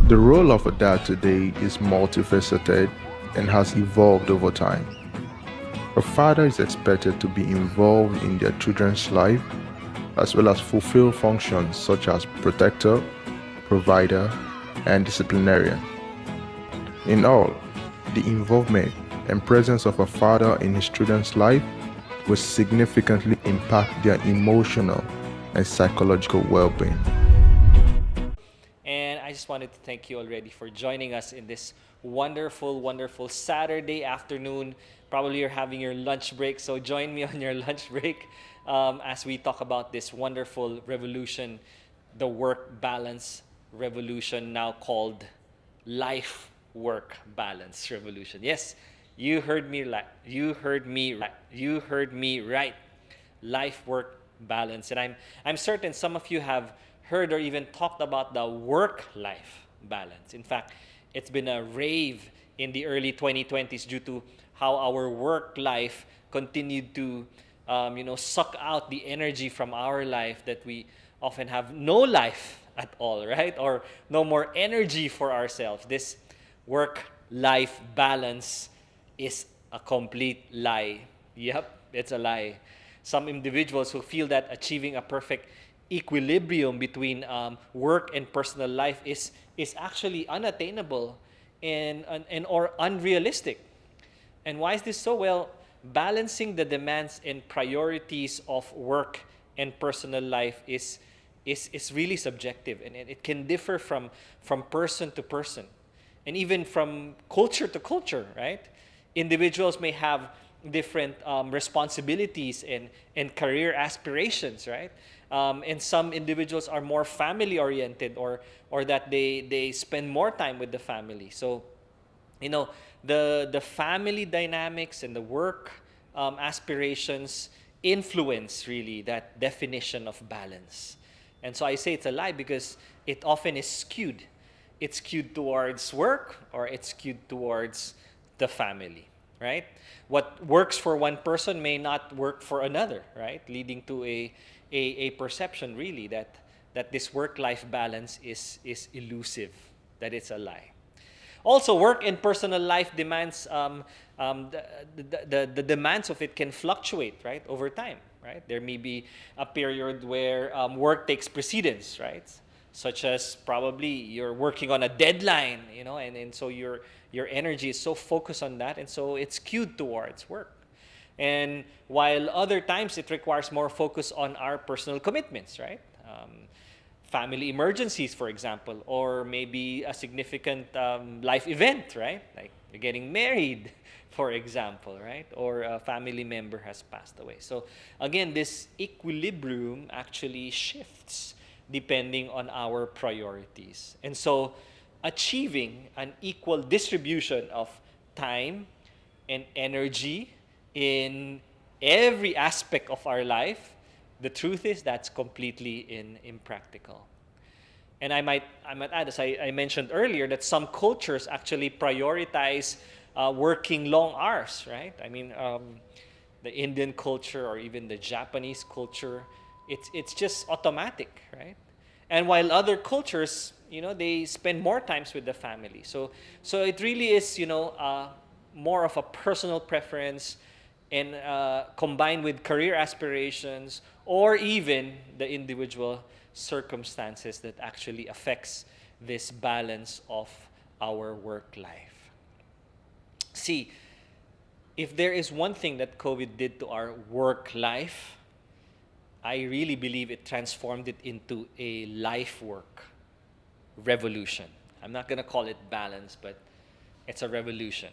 The role of a dad today is multifaceted and has evolved over time. A father is expected to be involved in their children's life as well as fulfill functions such as protector, provider, and disciplinarian. In all, the involvement and presence of a father in his children's life will significantly impact their emotional and psychological well-being. And I just wanted to thank you already for joining us in this wonderful, wonderful Saturday afternoon. Probably you're having your lunch break, so join me on your lunch break as we talk about this wonderful revolution, the work balance revolution, now called life work balance revolution. Yes, you heard me right. Life work balance. And I'm certain some of you have heard or even talked about the work life balance. In fact, it's been a rave in the early 2020s due to how our work life continued to suck out the energy from our life, that we often have no life at all, right? Or no more energy for ourselves. This work life balance is a complete lie. Yep, it's a lie. Some individuals who feel that achieving a perfect equilibrium between work and personal life is actually unattainable and or unrealistic. And why is this so? Well, balancing the demands and priorities of work and personal life is really subjective, and it can differ from person to person and even from culture to culture, right? Individuals may have different responsibilities and career aspirations, right? And some individuals are more family oriented, or that they spend more time with the family. So the family dynamics and the work aspirations influence really that definition of balance. And so I say it's a lie because it often is skewed. It's skewed towards work, or it's skewed towards the family, right? What works for one person may not work for another, right? Leading to a perception really that this work-life balance is elusive, that it's a lie. Also, work and personal life demands, the demands of it can fluctuate, right, over time, right? There may be a period where work takes precedence, right? Such as probably you're working on a deadline, and so your energy is so focused on that, and so it's skewed towards work. And while other times it requires more focus on our personal commitments, right? Family emergencies, for example, or maybe a significant life event, right? Like you're getting married, for example, right? Or a family member has passed away. So again, this equilibrium actually shifts depending on our priorities. And so achieving an equal distribution of time and energy in every aspect of our life, the truth is that's completely impractical. And I might add, as I mentioned earlier, that some cultures actually prioritize working long hours, right? I mean, the Indian culture or even the Japanese culture, it's just automatic, right? And while other cultures, they spend more times with the family. So it really is, more of a personal preference, and combined with career aspirations, or even the individual circumstances that actually affects this balance of our work life. See, if there is one thing that COVID did to our work life, I really believe it transformed it into a life work revolution. I'm not going to call it balance, but it's a revolution.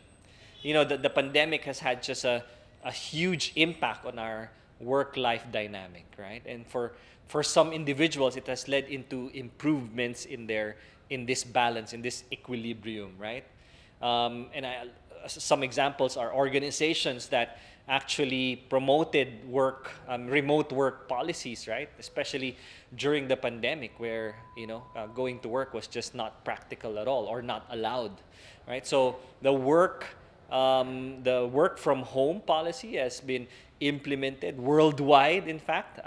The pandemic has had just a huge impact on our work-life dynamic, right? And for some individuals, it has led into improvements in this balance, in this equilibrium, right? Some examples are organizations that actually promoted remote work policies, right? Especially during the pandemic, where going to work was just not practical at all, or not allowed, right? So the work from home policy has been implemented worldwide. In fact,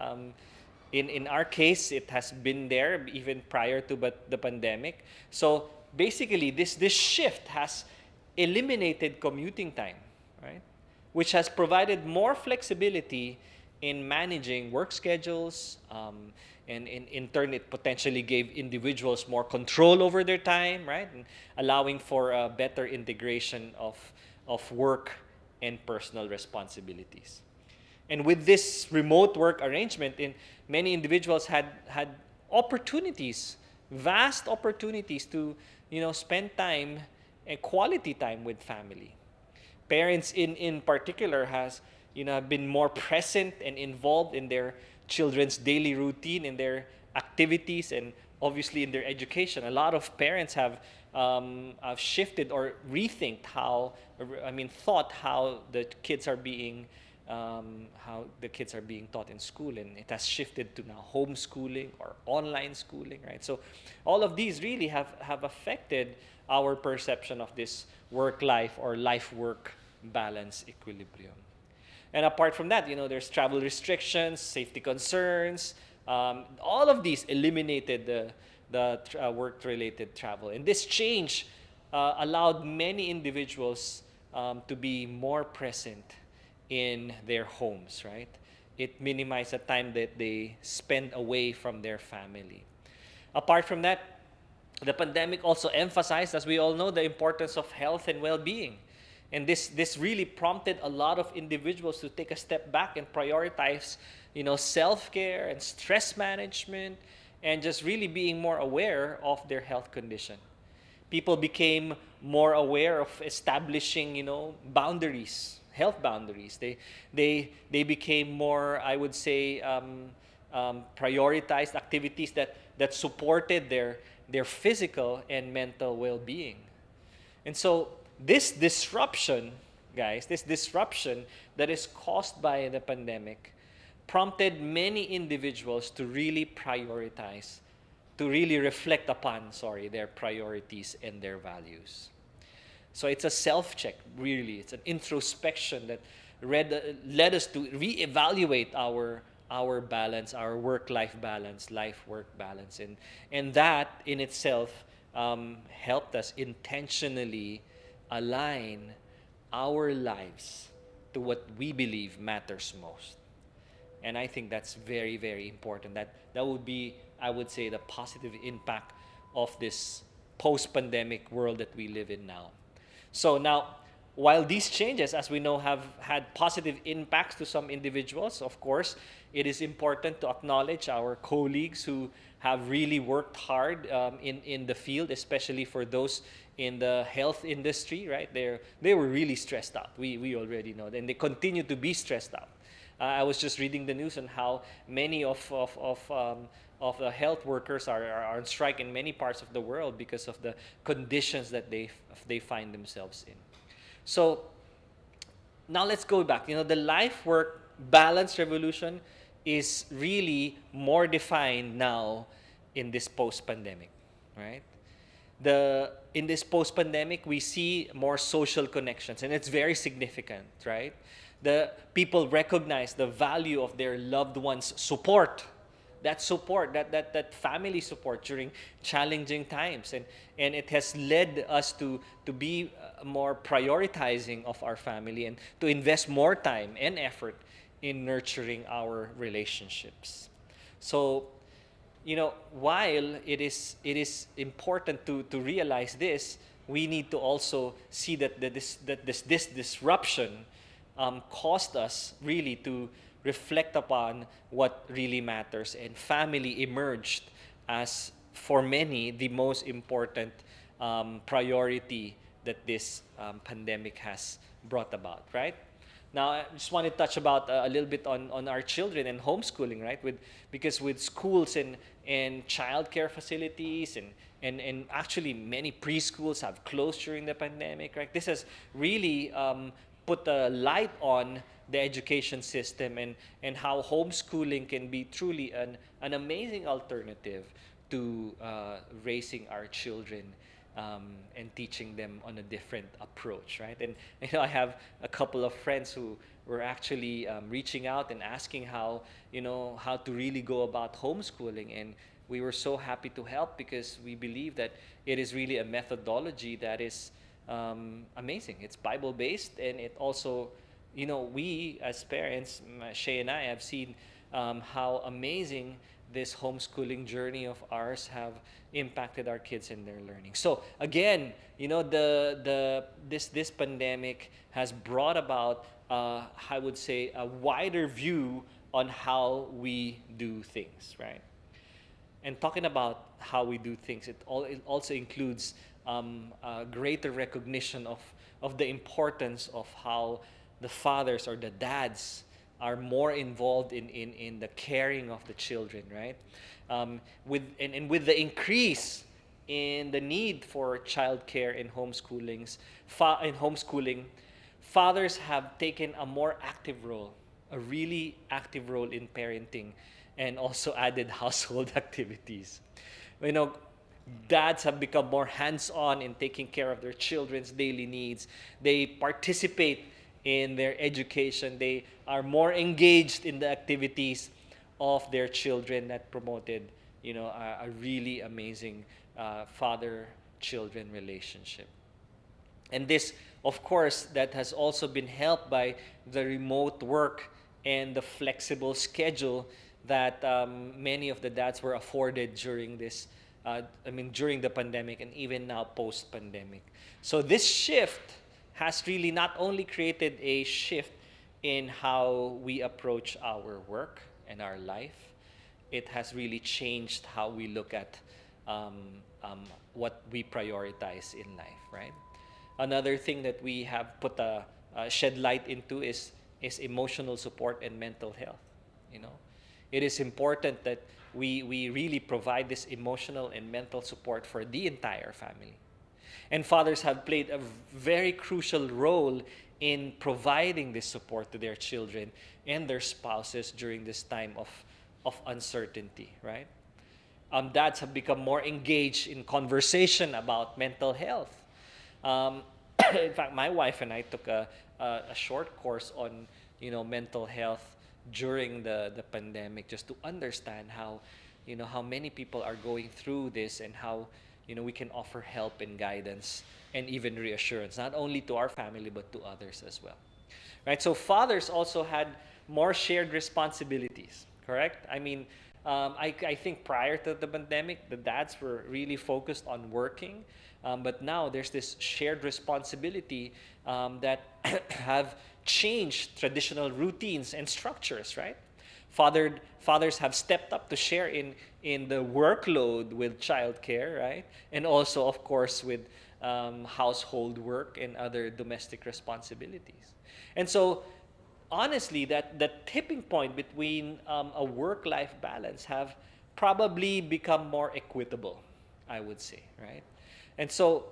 in our case, it has been there even prior to the pandemic. So basically this shift has eliminated commuting time, right? Which has provided more flexibility in managing work schedules, and in turn, it potentially gave individuals more control over their time, right? And allowing for a better integration of work and personal responsibilities. And with this remote work arrangement, in many individuals had opportunities, vast opportunities to spend time and quality time with family. Parents in particular have been more present and involved in their children's daily routine, in their activities, and obviously in their education. A lot of parents have shifted or thought how the kids are being taught in school, and it has shifted to now homeschooling or online schooling, right? So all of these really have affected our perception of this work-life or life-work balance equilibrium. And apart from that, there's travel restrictions, safety concerns. All of these eliminated the work-related travel. And this change allowed many individuals to be more present in their homes, right? It minimized the time that they spend away from their family. Apart from that, the pandemic also emphasized, as we all know, the importance of health and well-being. And this really prompted a lot of individuals to take a step back and prioritize, self-care and stress management, and just really being more aware of their health condition. People became more aware of establishing, boundaries, health boundaries. They became more, I would say, prioritized activities that supported their physical and mental well-being. And so this disruption, guys, this disruption that is caused by the pandemic prompted many individuals to really prioritize, to really reflect upon, their priorities and their values. So it's a self-check, really. It's an introspection that led us to reevaluate our balance, our work-life balance, life-work balance. And that in itself helped us intentionally align our lives to what we believe matters most. And I think that's very, very important. That would be, I would say, the positive impact of this post-pandemic world that we live in now. So now, while these changes, as we know, have had positive impacts to some individuals, of course, it is important to acknowledge our colleagues who have really worked hard in the field, especially for those in the health industry, right? They were really stressed out. We already know, and they continue to be stressed out. I was just reading the news on how many of the health workers are on strike in many parts of the world because of the conditions that they find themselves in. So now let's go back. The life-work balance revolution is really more defined now in this post-pandemic, right? In this post-pandemic, we see more social connections, and it's very significant, right? The people recognize the value of their loved ones' support, that family support during challenging times, and it has led us to be more prioritizing of our family and to invest more time and effort in nurturing our relationships. So, while it is important to realize this, we need to also see that this disruption caused us really to reflect upon what really matters, and family emerged as, for many, the most important priority that this pandemic has brought about, right? Now, I just want to touch about a little bit on our children and homeschooling, right? Because with schools and childcare facilities and actually many preschools have closed during the pandemic, right? This has really put a light on the education system and how homeschooling can be truly an amazing alternative to raising our children and teaching them on a different approach, right? And I have a couple of friends who were actually reaching out and asking how to really go about homeschooling, and we were so happy to help because we believe that it is really a methodology that is amazing. It's Bible based, and it also, we as parents, Shay and I, have seen how amazing this homeschooling journey of ours have impacted our kids in their learning. So again, this pandemic has brought about, I would say, a wider view on how we do things, right? And talking about how we do things, it also includes a greater recognition of the importance of how the fathers or the dads are more involved in the caring of the children, right? With the increase in the need for childcare in homeschooling, fathers have taken a more active role, a really active role in parenting, and also added household activities. You know, dads have become more hands-on in taking care of their children's daily needs. They participate in their education. They are more engaged in the activities of their children that promoted, a really amazing father-children relationship. And this, of course, that has also been helped by the remote work and the flexible schedule that many of the dads were afforded during this, during the pandemic and even now post-pandemic. So this shift has really not only created a shift in how we approach our work and our life, it has really changed how we look at what we prioritize in life, right? Another thing that we have put a shed light into is emotional support and mental health. It is important that we really provide this emotional and mental support for the entire family. And fathers have played a very crucial role in providing this support to their children and their spouses during this time of uncertainty, right? Dads have become more engaged in conversation about mental health. In fact, my wife and I took a short course on, mental health during the pandemic, just to understand how many people are going through this, and how we can offer help and guidance and even reassurance, not only to our family but to others as well, right? So fathers also had more shared responsibilities, correct? I think prior to the pandemic, the dads were really focused on working, but now there's this shared responsibility that have changed traditional routines and structures, right? Fathers have stepped up to share in the workload with childcare, right? And also, of course, with household work and other domestic responsibilities. And so, honestly, that the tipping point between a work-life balance have probably become more equitable, I would say, right? And so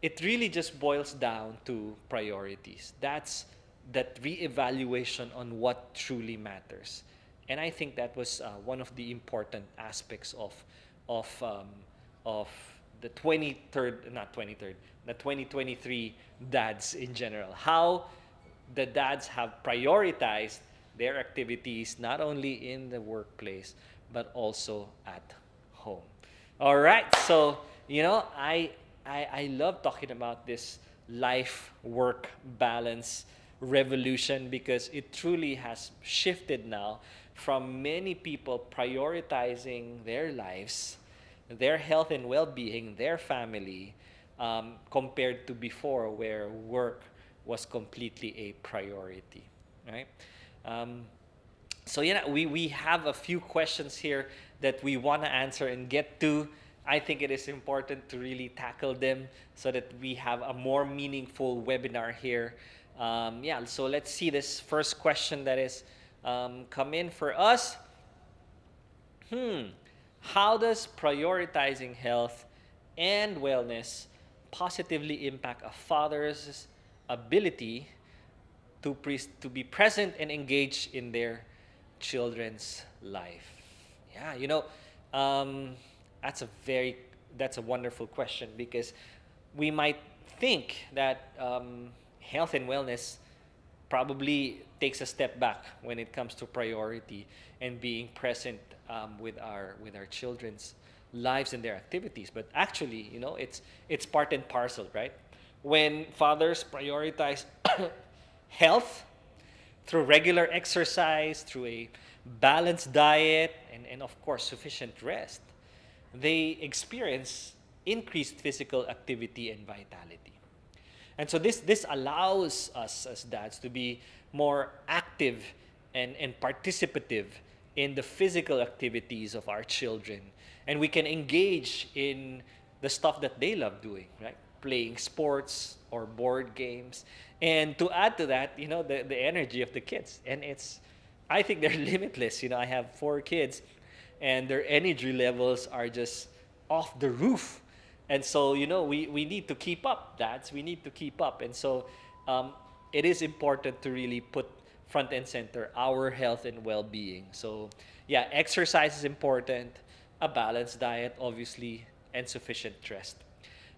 it really just boils down to priorities. That's that reevaluation on what truly matters. And I think that was one of the important aspects of the 2023 dads in general. How the dads have prioritized their activities not only in the workplace but also at home. All right, so I love talking about this life-work balance revolution, because it truly has shifted now from many people prioritizing their lives, their health and well-being, their family, compared to before, where work was completely a priority, right? We have a few questions here that we want to answer and get to. I think it is important to really tackle them so that we have a more meaningful webinar here. So let's see this first question that is come in for us. How does prioritizing health and wellness positively impact a father's ability to be present and engaged in their children's life? That's a wonderful question, because we might think that health and wellness probably takes a step back when it comes to priority and being present with our children's lives and their activities. But actually, it's part and parcel, right? When fathers prioritize health through regular exercise, through a balanced diet, and of course sufficient rest, they experience increased physical activity and vitality. And so this allows us as dads to be more active and participative in the physical activities of our children. And we can engage in the stuff that they love doing, right? Playing sports or board games. And to add to that, the energy of the kids. And I think they're limitless. I have 4 kids, and their energy levels are just off the roof. And so, we need to keep up, dads. We need to keep up. And so, it is important to really put front and center our health and well-being. So, yeah, exercise is important, a balanced diet, obviously, and sufficient rest.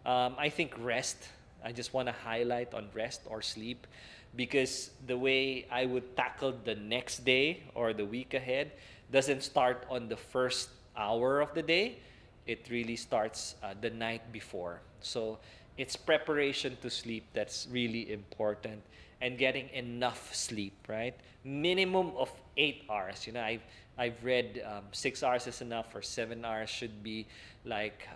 I think rest, I just want to highlight on rest or sleep, because the way I would tackle the next day or the week ahead doesn't start on the first hour of the day. It really starts the night before. So it's preparation to sleep that's really important, and getting enough sleep, right? Minimum of 8 hours. I've read 6 hours is enough, or 7 hours should be like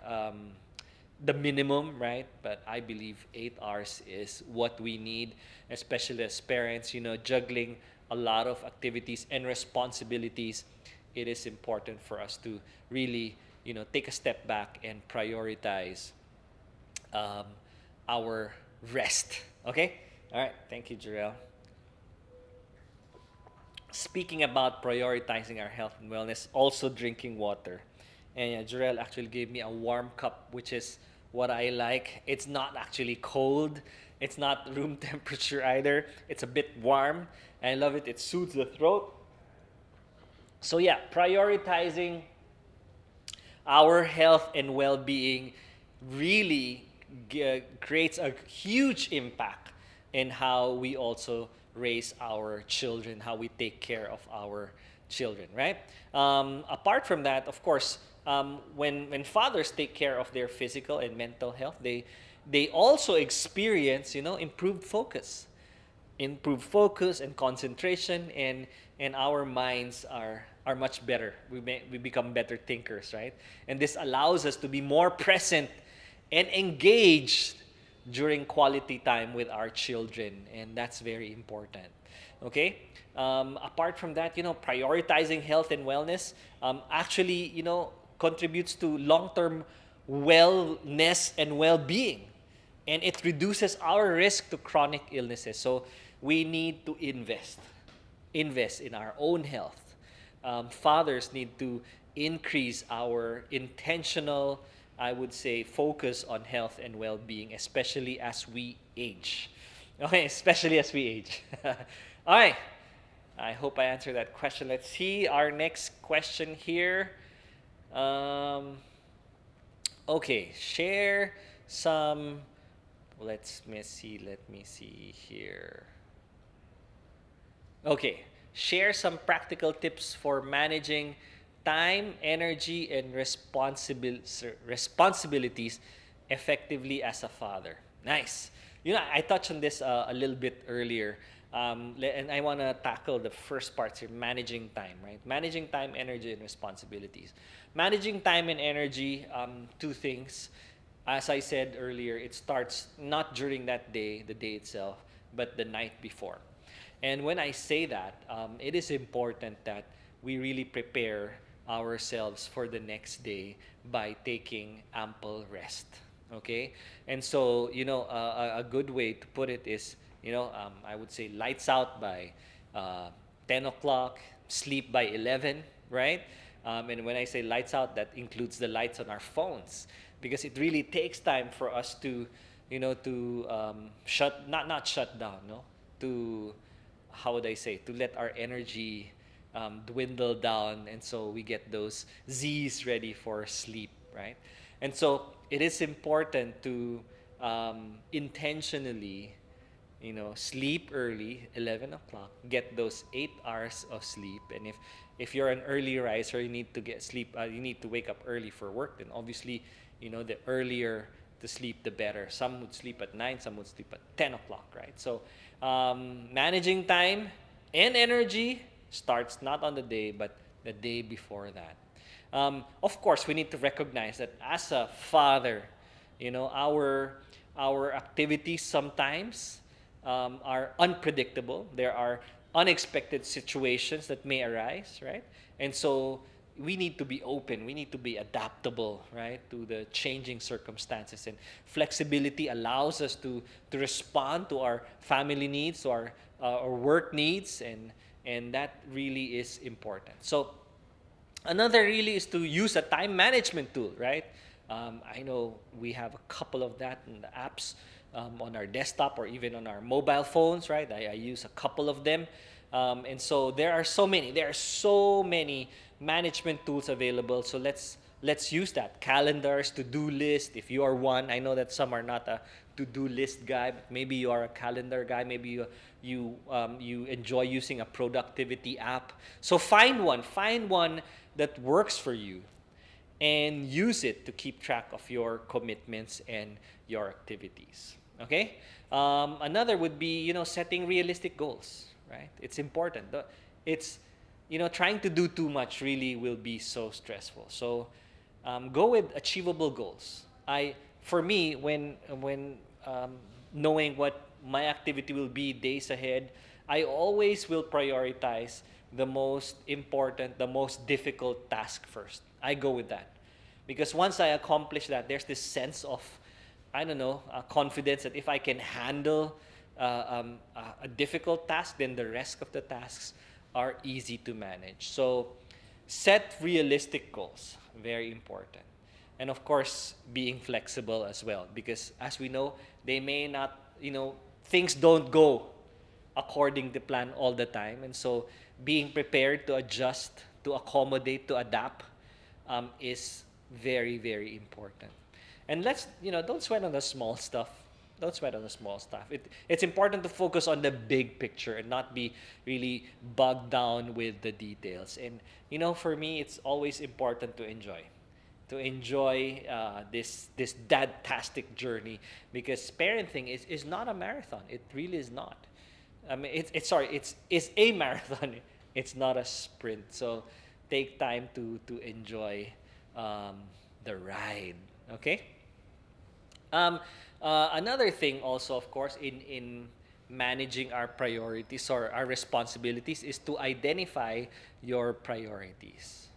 the minimum, right? But I believe 8 hours is what we need, especially as parents, juggling a lot of activities and responsibilities. It is important for us to really, take a step back and prioritize our rest. Okay? All right. Thank you, Jarrell. Speaking about prioritizing our health and wellness, also drinking water. And yeah, Jarrell actually gave me a warm cup, which is what I like. It's not actually cold. It's not room temperature either. It's a bit warm. I love it. It soothes the throat. So yeah, prioritizing our health and well-being really creates a huge impact in how we also raise our children, how we take care of our children, right? Apart from that, of course, when fathers take care of their physical and mental health, they also experience, improved focus and concentration, and our minds are much better. We become better thinkers, right? And this allows us to be more present and engaged during quality time with our children, and that's very important. Okay. Apart from that, prioritizing health and wellness actually, contributes to long-term wellness and well-being, and it reduces our risk to chronic illnesses. So we need to invest in our own health. Fathers need to increase our intentional, I would say, focus on health and well-being, especially as we age. Okay, especially as we age. All right. I hope I answered that question. Let's see our next question here. Okay, share some. Let me see here. Okay, share some practical tips for managing time, energy, and responsibilities effectively as a father. Nice. I touched on this a little bit earlier, and I want to tackle the first parts here, managing time, right? Managing time, energy, and responsibilities. Managing time and energy, 2 things. As I said earlier, it starts not during that day, the day itself, but the night before. And when I say that, it is important that we really prepare ourselves for the next day by taking ample rest. Okay? And so, a good way to put it is, I would say lights out by 10 o'clock, sleep by 11, right? And when I say lights out, that includes the lights on our phones, because it really takes time for us to, not shut down, no? To, how would I say, to let our energy dwindle down, and so we get those Z's ready for sleep, right? And so it is important to intentionally sleep early, 11 o'clock, get those 8 hours of sleep. And if you're an early riser, you need to get sleep, you need to wake up early for work, then obviously, the earlier to sleep, the better. Some would sleep at 9, some would sleep at 10 o'clock, right? So managing time and energy starts not on the day, but the day before that. Of course, we need to recognize that as a father, our activities sometimes are unpredictable. There are unexpected situations that may arise, right? And so we need to be open. We need to be adaptable, right, to the changing circumstances. And flexibility allows us to respond to our family needs, to our work needs, and that really is important. So another really is to use a time management tool, right? I know we have a couple of that in the apps on our desktop or even on our mobile phones, right? I use a couple of them. And so there are so many management tools available. So let's use that. Calendars, to-do list, if you are one. I know that some are not a to-do list guy, but maybe you are a calendar guy. Maybe you enjoy using a productivity app. So find one that works for you and use it to keep track of your commitments and your activities. Okay? Another would be, setting realistic goals, right? It's important. It's, trying to do too much really will be so stressful. So go with achievable goals. For me, when knowing what my activity will be days ahead, I always will prioritize the most important, the most difficult task first. I go with that. Because once I accomplish that, there's this sense of, confidence that if I can handle a difficult task, then the rest of the tasks are easy to manage. So set realistic goals, very important. And of course, being flexible as well. Because as we know, they may not, things don't go according to plan all the time. And so being prepared to adjust, to accommodate, to adapt is very, very important. And don't sweat on the small stuff. Don't sweat on the small stuff. It's important to focus on the big picture and not be really bogged down with the details. And, for me, it's always important to enjoy. This dad-tastic journey, because parenting is not a marathon. It really is not. I mean, it's a marathon. It's not a sprint. So take time to enjoy the ride. Okay. Another thing also, of course, in managing our priorities or our responsibilities is to identify your priorities.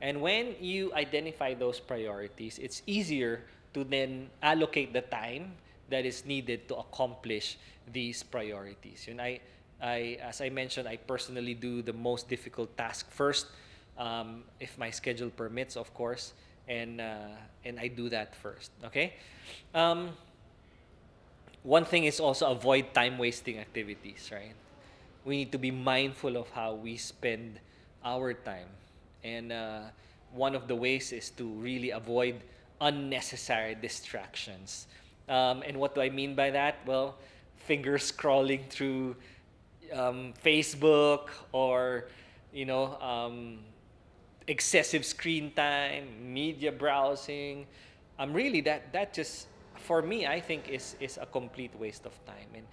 And when you identify those priorities, it's easier to then allocate the time that is needed to accomplish these priorities. And as I mentioned, I personally do the most difficult task first, if my schedule permits, of course, and I do that first. Okay. One thing is also avoid time-wasting activities, right? We need to be mindful of how we spend our time. And one of the ways is to really avoid unnecessary distractions. And what do I mean by that? Well, finger scrolling through Facebook or, excessive screen time, media browsing. Really, that just, for me, I think is a complete waste of time.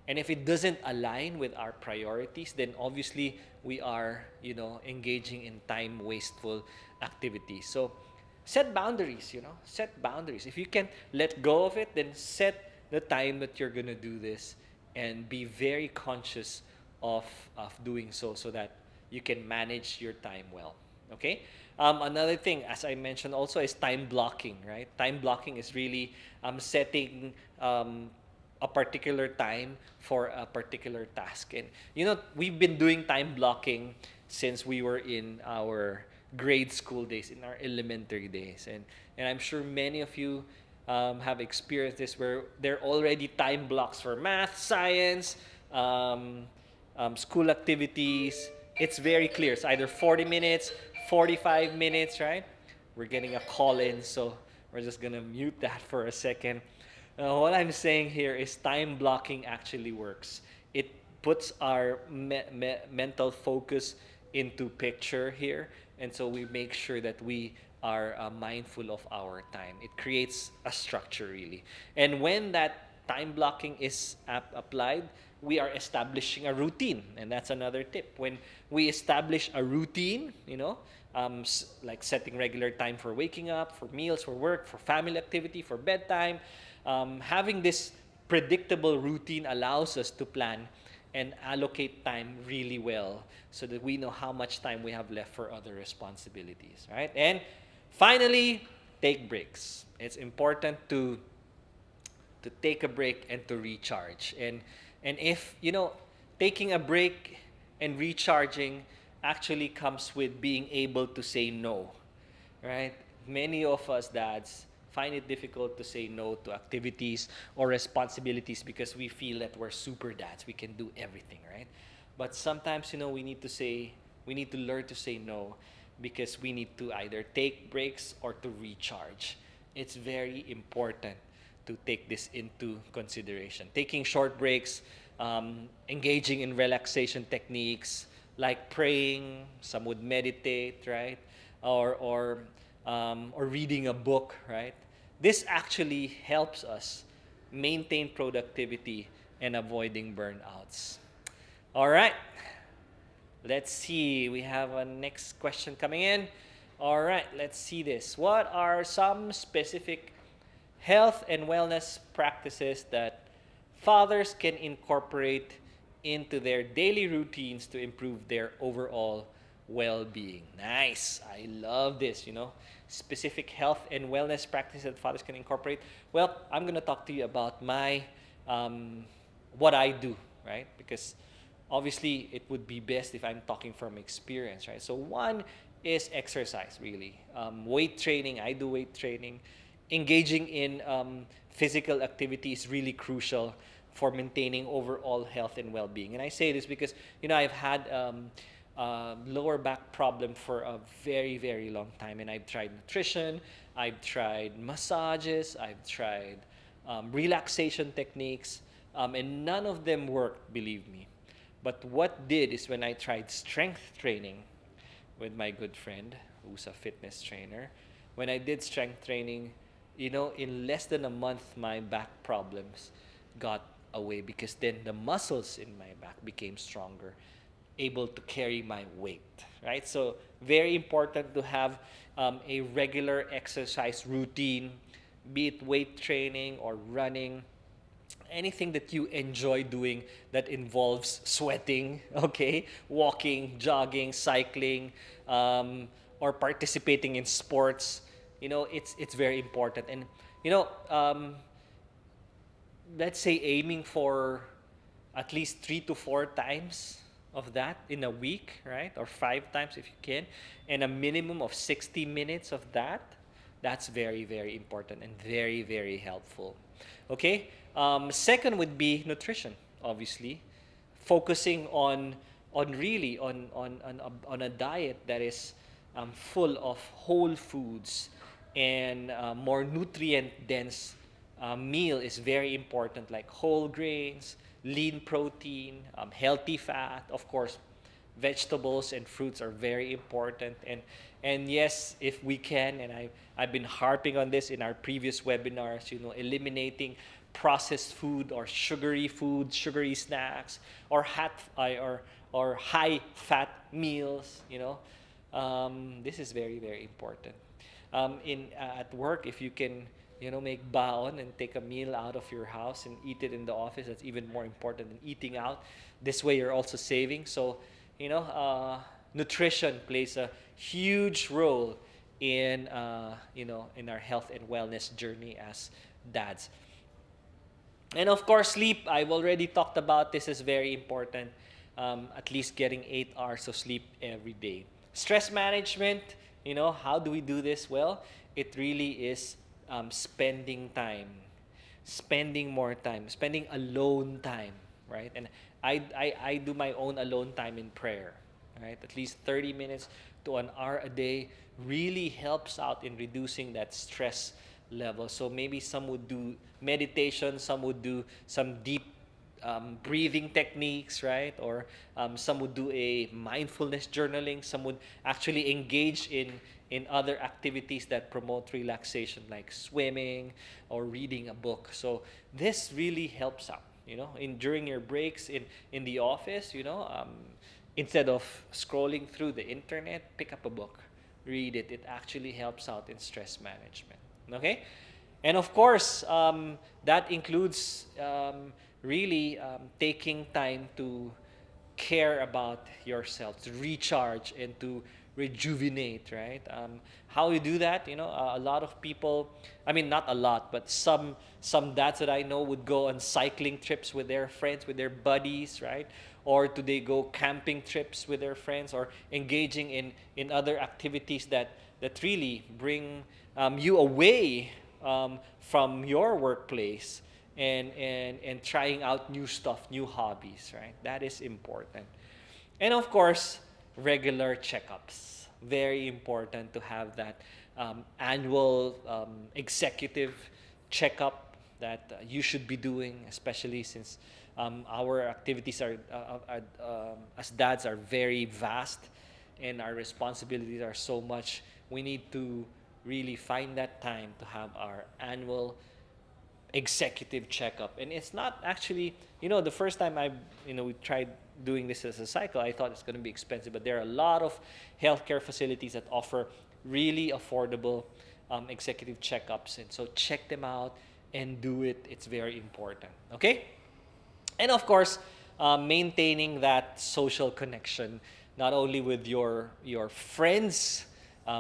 And if it doesn't align with our priorities, then obviously we are, engaging in time wasteful activities. So set boundaries, set boundaries. If you can let go of it, then set the time that you're going to do this and be very conscious of doing so that you can manage your time well. Okay? Another thing, as I mentioned also, is time blocking, right? Time blocking is really setting a particular time for a particular task. And, we've been doing time blocking since we were in our grade school days, in our elementary days. And I'm sure many of you have experienced this, where there are already time blocks for math, science, school activities. It's very clear. It's either 40 minutes, 45 minutes, right? We're getting a call in, so we're just going to mute that for a second. What I'm saying here is time blocking actually works. It puts our mental focus into picture here, and so we make sure that we are mindful of our time. It creates a structure really, and when that time blocking is applied, we are establishing a routine, and that's another tip. When we establish a routine, like setting regular time for waking up, for meals, for work, for family activity, for bedtime, having this predictable routine allows us to plan and allocate time really well so that we know how much time we have left for other responsibilities, right? And finally, take breaks. It's important to take a break and to recharge. And if, taking a break and recharging actually comes with being able to say no, right? Many of us dads find it difficult to say no to activities or responsibilities because we feel that we're super dads. We can do everything, right? But sometimes, we need to learn to say no because we need to either take breaks or to recharge. It's very important to take this into consideration. Taking short breaks, engaging in relaxation techniques like praying, some would meditate, right? Or reading a book, right? This actually helps us maintain productivity and avoiding burnouts. All right, let's see. We have a next question coming in. All right, let's see this. What are some specific health and wellness practices that fathers can incorporate into their daily routines to improve their overall well-being? Nice. I love this, specific health and wellness practices that fathers can incorporate. Well, I'm going to talk to you about my what I do, right? Because obviously it would be best if I'm talking from experience, right? So one is exercise, really. Weight training. I do weight training. Engaging in physical activity is really crucial for maintaining overall health and well-being. And I say this because, I've had lower back problem for a very, very long time. And I've tried nutrition, I've tried massages, I've tried relaxation techniques, and none of them worked, believe me. But what did is when I tried strength training with my good friend, who's a fitness trainer, when I did strength training, in less than a month, my back problems got away because then the muscles in my back became stronger, able to carry my weight, right? So very important to have a regular exercise routine, be it weight training or running, anything that you enjoy doing that involves sweating, okay? Walking, jogging, cycling, or participating in sports. It's very important. And, let's say aiming for at least 3 to 4 times of that in a week, right? Or 5 times if you can, and a minimum of 60 minutes of that. That's very, very important and very, very helpful. Okay. Second would be nutrition, obviously, focusing on a diet that is full of whole foods and more nutrient dense meal is very important, like whole grains, lean protein, healthy fat, of course. Vegetables and fruits are very important, and yes, if we can, and I've been harping on this in our previous webinars, eliminating processed food or sugary snacks, or high fat meals. This is very, very important. In At work, if you can, make baon and take a meal out of your house and eat it in the office, that's even more important than eating out. This way, you're also saving. So, nutrition plays a huge role in in our health and wellness journey as dads. And of course, sleep. I've already talked about this is very important. At least getting 8 hours of sleep every day. Stress management. How do we do this? Well, it really is spending time, spending more time, spending alone time, right? And I do my own alone time in prayer, right? At least 30 minutes to an hour a day really helps out in reducing that stress level. So maybe some would do meditation, some would do some deep breathing techniques, right? Or some would do a mindfulness journaling. Some would actually engage in other activities that promote relaxation, like swimming or reading a book. So this really helps out, in during your breaks in the office, instead of scrolling through the internet, pick up a book, read it. It actually helps out in stress management. Okay? And of course, that includes really taking time to care about yourself, to recharge and to rejuvenate, right? How you do that, a lot of people, I mean, not a lot, but some dads that I know would go on cycling trips with their friends, with their buddies, right? Or do they go camping trips with their friends, or engaging in other activities that really bring you away from your workplace, and trying out new stuff, new hobbies, right? That is important. And of course, regular checkups. Very important to have that annual executive checkup that you should be doing, especially since our activities as dads are very vast, and our responsibilities are so much. We need to really find that time to have our annual executive checkup. And it's not actually, the first time we tried doing this as a cycle, I thought it's going to be expensive, but there are a lot of healthcare facilities that offer really affordable executive checkups. And so check them out and do it. It's very important. Okay? And of course, maintaining that social connection, not only with your friends,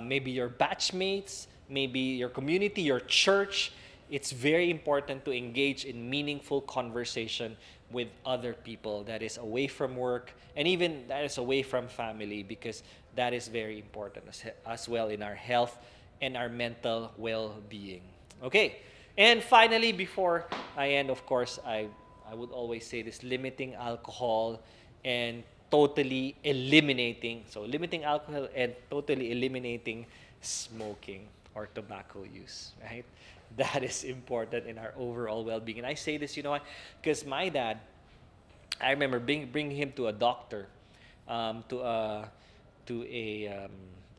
maybe your batchmates, maybe your community, your church. It's very important to engage in meaningful conversation with other people that is away from work, and even that is away from family, because that is very important as well in our health and our mental well-being. Okay, and finally, before I end, of course, I would always say this: limiting alcohol and totally eliminating, so limiting alcohol and totally eliminating smoking or tobacco use, right? That is important in our overall well-being. And I say this, because my dad, I remember bringing him to a doctor, to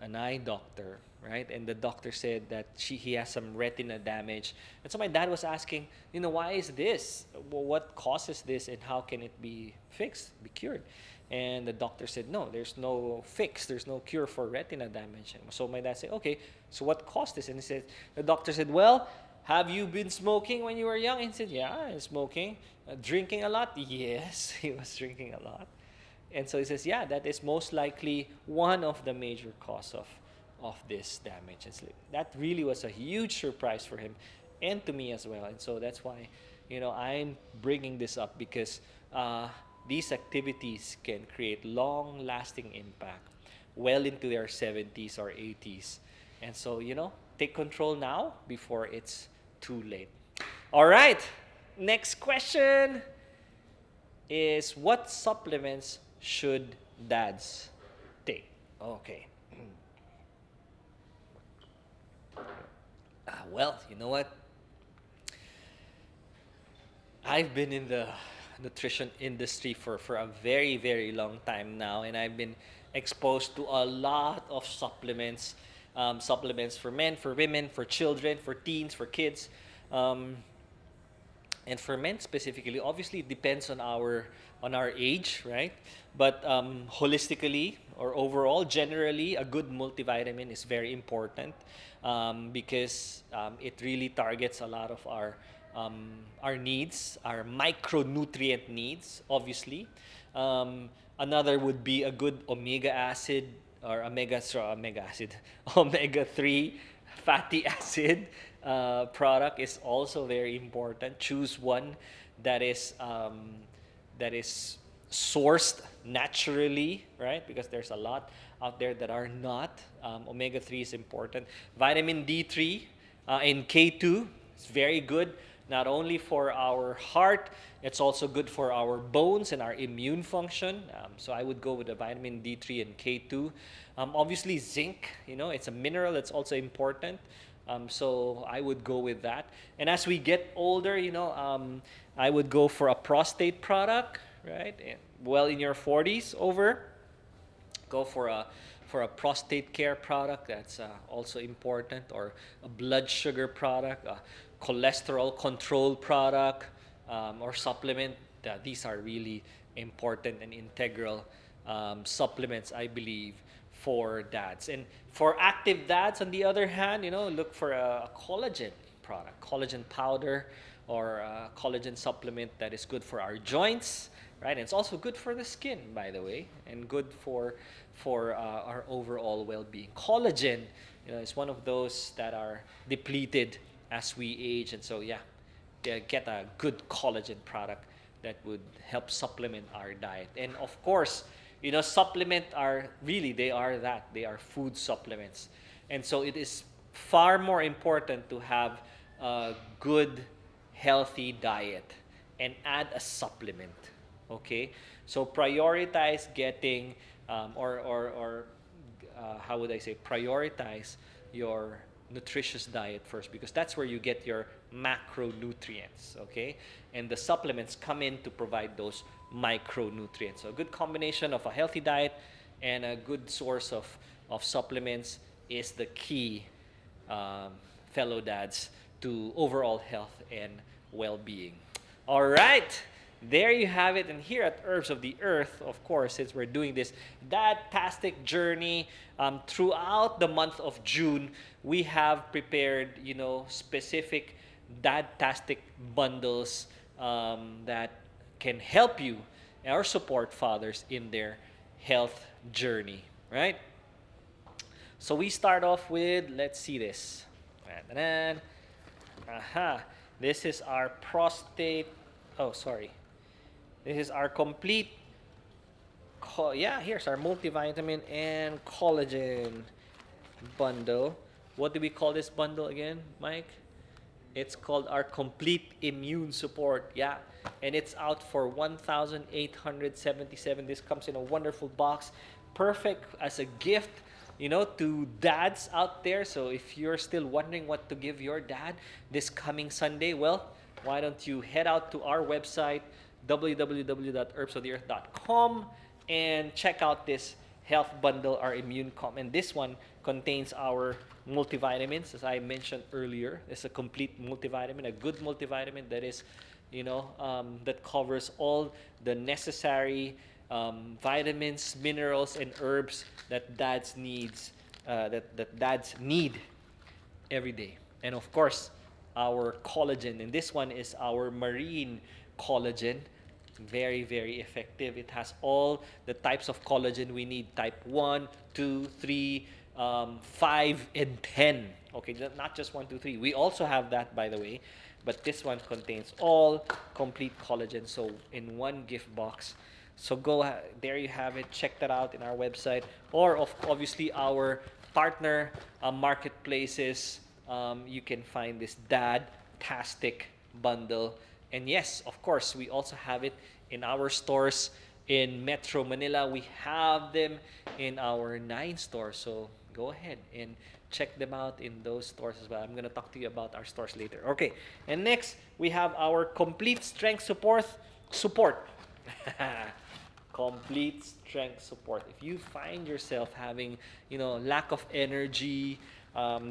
an eye doctor, right? And the doctor said that he has some retina damage. And so my dad was asking, why is this? Well, what causes this, and how can it be fixed, be cured? And the doctor said, no, there's no fix, there's no cure for retina damage. And so my dad said, okay, so what caused this? And the doctor said, well, have you been smoking when you were young? And he said, yeah, I'm smoking. Drinking a lot? Yes, he was drinking a lot. And so he says, yeah, that is most likely one of the major cause of this damage and sleep. That really was a huge surprise for him and to me as well. And so that's why, I'm bringing this up, because these activities can create long-lasting impact well into their 70s or 80s. And so, take control now before it's too late. All right, next question is, what supplements should dads take? Okay. Well, you know what? I've been in the nutrition industry for a very, very long time now, and I've been exposed to a lot of supplements. Supplements for men, for women, for children, for teens, for kids. And for men specifically, obviously it depends on our age, right? But holistically, or overall, generally, a good multivitamin is very important, because it really targets a lot of our needs, our micronutrient needs, obviously. Another would be a good omega acid, or omega 3 fatty acid product is also very important. Choose one that is sourced naturally, right? Because there's a lot out there that are not. Omega 3 is important. Vitamin D3 and K2 is very good, not only for our heart, it's also good for our bones and our immune function. So I would go with the vitamin D3 and K2. Obviously, zinc, it's a mineral that's also important. So I would go with that. And as we get older, I would go for a prostate product, right? Well, in your 40s over, go for a prostate care product. That's also important, or a blood sugar product, a cholesterol control product, or supplement. These are really important and integral supplements, I believe, for dads. And for active dads, on the other hand, look for a collagen product, collagen powder, or a collagen supplement that is good for our joints, right? And it's also good for the skin, by the way, and good for our overall well-being. Collagen, is one of those that are depleted as we age, and so get a good collagen product that would help supplement our diet. And of course, supplement are really, they are food supplements, and so it is far more important to have a good healthy diet and add a supplement. Okay, so prioritize getting how would I say, prioritize your nutritious diet first, because that's where you get your macronutrients. Okay, and the supplements come in to provide those micronutrients. So a good combination of a healthy diet and a good source of supplements is the key, fellow dads, to overall health and well-being. All right, there you have it. And here at Herbs of the Earth, of course, since we're doing this Dadtastic journey throughout the month of June, we have prepared, specific Dadtastic bundles that can help you or support fathers in their health journey, right? So we start off with, let's see this. This is our prostate. Oh, sorry. This is our complete. Here's our multivitamin and collagen bundle. What do we call this bundle again, Mike? It's called our complete immune support. Yeah. And it's out for 1,877. This comes in a wonderful box. Perfect as a gift, to dads out there. So if you're still wondering what to give your dad this coming Sunday, well, why don't you head out to our website, www.herbsoftheearth.com, and check out this health bundle, our immune and this one contains our multivitamins, as I mentioned earlier. It's a complete multivitamin, a good multivitamin that is, that covers all the necessary vitamins, minerals, and herbs that dads needs, that dads need every day. And of course, our collagen, and this one is our marine collagen. Very, very effective. It has all the types of collagen we need: type 1, 2, 3, 5, and 10. Okay, not just 1, 2, 3. We also have that, by the way, but this one contains all complete collagen, so in one gift box. So there you have it. Check that out in our website, or obviously our partner marketplaces. You can find this Dadtastic bundle. And yes, of course, we also have it in our stores in Metro Manila. We have them in our 9 stores. So go ahead and check them out in those stores as well. I'm going to talk to you about our stores later. Okay, and next, we have our complete strength support. Complete strength support. If you find yourself having, lack of energy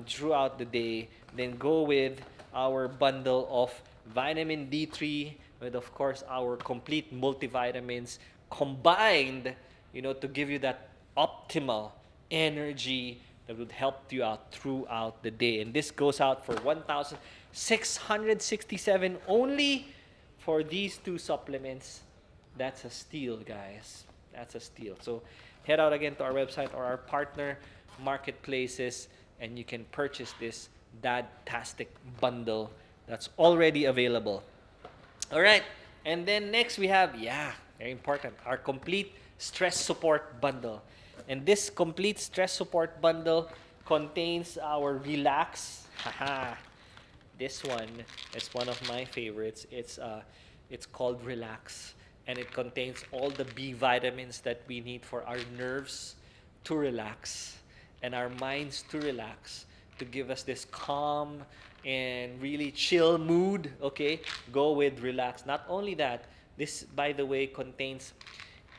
throughout the day, then go with our bundle of vitamin D3 with, of course, our complete multivitamins combined, to give you that optimal energy that would help you out throughout the day. And this goes out for 1,667 only for these 2 supplements. That's a steal, guys. That's a steal. So head out again to our website or our partner marketplaces, and you can purchase this Dadtastic bundle that's already available. All right. And then next we have, very important, our complete stress support bundle. And this complete stress support bundle contains our Relax. This one is one of my favorites. It's called Relax, and it contains all the B vitamins that we need for our nerves to relax and our minds to relax to give us this calm and really chill mood, okay, go with Relax. Not only that, this, by the way, contains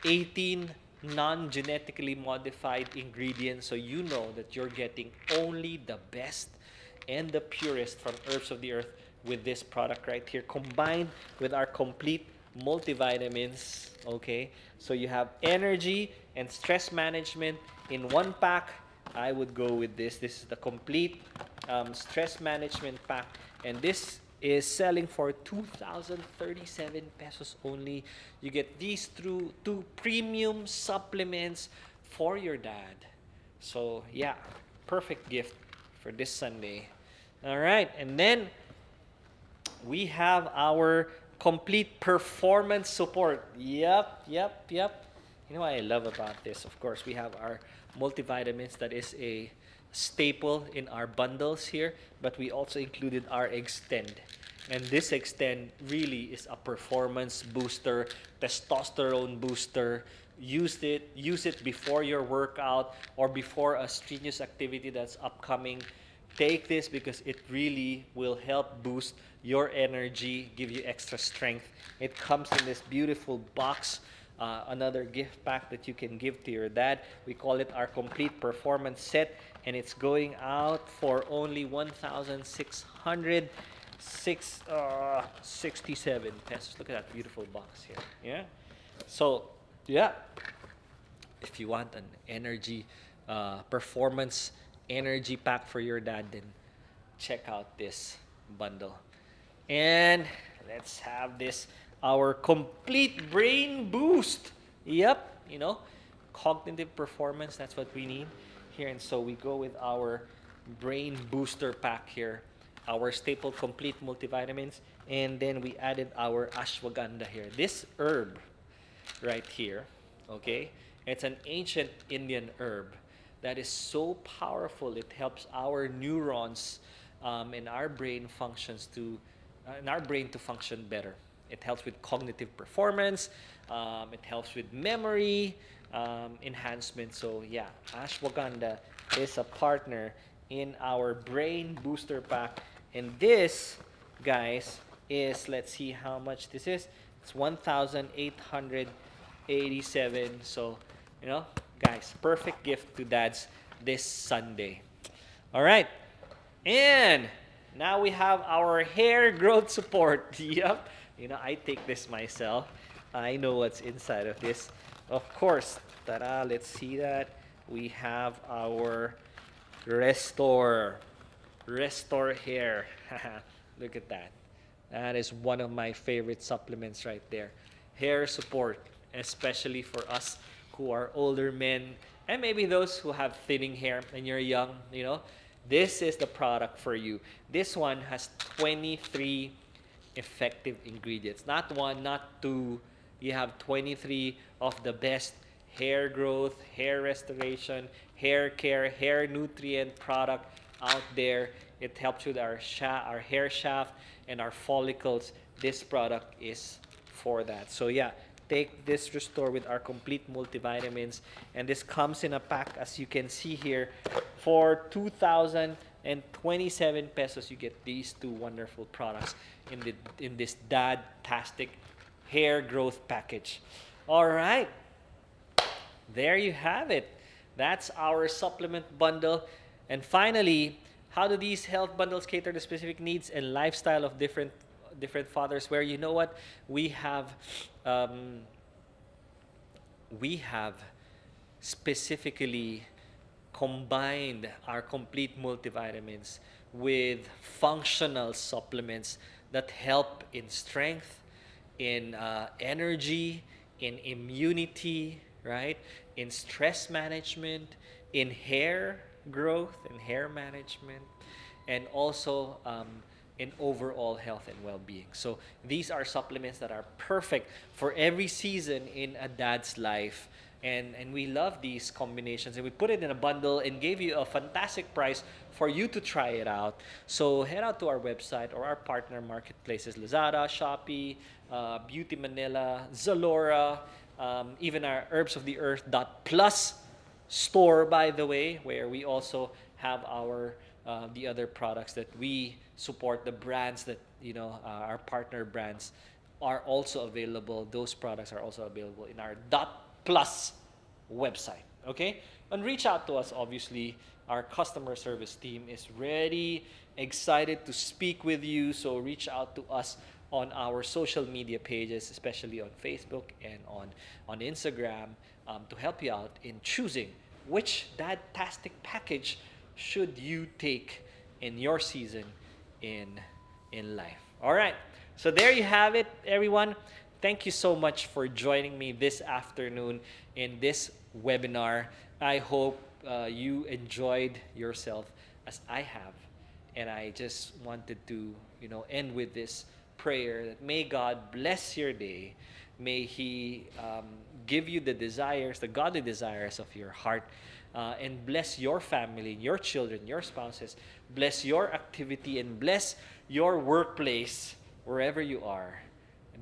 18 non-genetically modified ingredients, so you know that you're getting only the best and the purest from herbs of the earth with this product right here, combined with our complete multivitamins. Okay, so you have energy and stress management in one pack. I would go with this. This is the complete stress management pack, and this is selling for 2,037 pesos only. You get these through two premium supplements for your dad. So yeah, perfect gift for this Sunday. All right, and then we have our complete performance support. Yep. You know what I love about this? Of course, we have our multivitamins that is a staple in our bundles here, but we also included our Extend. And this Extend really is a performance booster, testosterone booster. Use it before your workout or before a strenuous activity that's upcoming. Take this because it really will help boost your energy, give you extra strength. It comes in this beautiful box, another gift pack that you can give to your dad. We call it our complete performance set, and it's going out for only 1,667 pesos. Look at that beautiful box here. Yeah. So, yeah, if you want an energy performance energy pack for your dad, then check out this bundle. And let's have this, our complete brain boost. Yep, cognitive performance, that's what we need here. And so we go with our brain booster pack here, our staple complete multivitamins, and then we added our ashwagandha here. This herb right here, okay, it's an ancient Indian herb that is so powerful. It helps our neurons and our brain to function better. It helps with cognitive performance. It helps with memory enhancement. So yeah, ashwagandha is a partner in our brain booster pack. And this, guys, is, let's see how much this is. It's 1,887. So, guys, perfect gift to dads this Sunday. All right. And now we have our hair growth support. Yep. I take this myself. I know what's inside of this. Of course. Ta-da, let's see that. We have our Restore Hair. Look at that. That is one of my favorite supplements right there. Hair support, especially for us who are older men, and maybe those who have thinning hair and you're young, this is the product for you. This one has 23 effective ingredients. Not one, not two. You have 23 of the best hair growth, hair restoration, hair care, hair nutrient product out there. It helps with our hair shaft and our follicles. This product is for that. So yeah, take this Restore with our complete multivitamins, and this comes in a pack, as you can see here, for 2,027 pesos. You get these two wonderful products in this dad-tastic hair growth package. All right, there you have it. That's our supplement bundle. And finally, how do these health bundles cater to specific needs and lifestyle of different fathers? Where, you know what, we have specifically combined our complete multivitamins with functional supplements that help in strength, in energy, in immunity, right? In stress management, in hair growth and hair management, and also in overall health and well-being. So these are supplements that are perfect for every season in a dad's life. And we love these combinations, and we put it in a bundle and gave you a fantastic price for you to try it out. So head out to our website or our partner marketplaces, Lazada, Shopee, Beauty Manila, Zalora, even our herbsoftheearth.plus store, by the way, where we also have our the other products that we support, the brands that, our partner brands are also available. Those products are also available in our Dot Plus website. Okay? And reach out to us, obviously. Our customer service team is ready, excited to speak with you. So reach out to us on our social media pages, especially on Facebook and on Instagram, to help you out in choosing which Dadtastic package should you take in your season in life. All right. So there you have it, everyone. Thank you so much for joining me this afternoon in this webinar. I hope you enjoyed yourself as I have. And I just wanted to, end with this prayer that may God bless your day. May He give you the desires, the godly desires of your heart, and bless your family, your children, your spouses. Bless your activity and bless your workplace wherever you are.